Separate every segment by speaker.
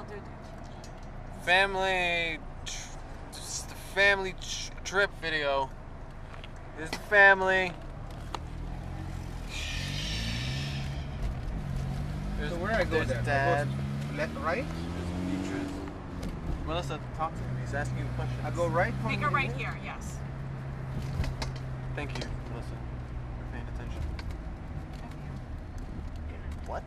Speaker 1: I'll do it.
Speaker 2: Just the family trip video. This is the family.
Speaker 3: So where I go
Speaker 2: There's
Speaker 3: there?
Speaker 2: Dad.
Speaker 3: Left, right?
Speaker 2: There's Beatrice. Melissa, talk to him. He's asking you questions.
Speaker 3: I go right?
Speaker 1: We go right here, yes.
Speaker 2: Thank you, Melissa, for paying attention. What?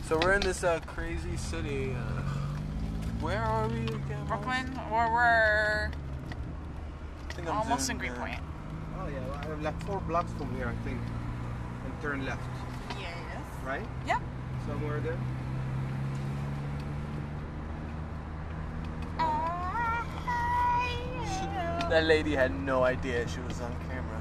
Speaker 2: So we're in this crazy city. Where are we again?
Speaker 1: Brooklyn, or we're
Speaker 2: I think I'm
Speaker 1: almost in
Speaker 2: zoomed
Speaker 1: Greenpoint.
Speaker 3: Oh yeah, well, I'm like 4 blocks from here, I think. And turn left,
Speaker 1: Yes.
Speaker 3: right?
Speaker 1: Yep.
Speaker 3: Somewhere there.
Speaker 2: That lady had no idea she was on camera.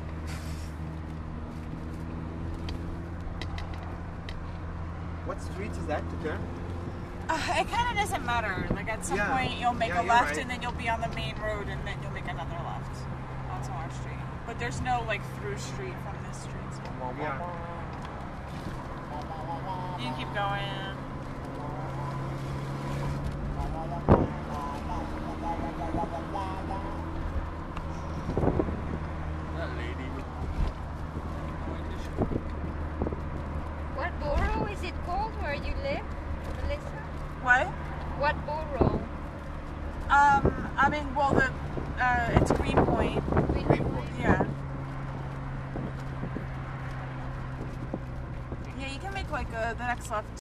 Speaker 3: What street is that to turn?
Speaker 1: It kind of doesn't matter. Like at some
Speaker 3: Yeah.
Speaker 1: point you'll make
Speaker 3: Yeah,
Speaker 1: a
Speaker 3: you're
Speaker 1: left
Speaker 3: right.
Speaker 1: and then you'll be on the main road and then you'll make another left on Summer Street. But there's no like through street from this street. So
Speaker 3: Yeah.
Speaker 1: you can keep going.
Speaker 2: That lady.
Speaker 4: What borough is it called where you live, Melissa?
Speaker 1: What?
Speaker 4: What borough?
Speaker 1: I mean, well, it's Greenpoint.
Speaker 3: Greenpoint.
Speaker 1: Yeah. Yeah, you can make like the next left.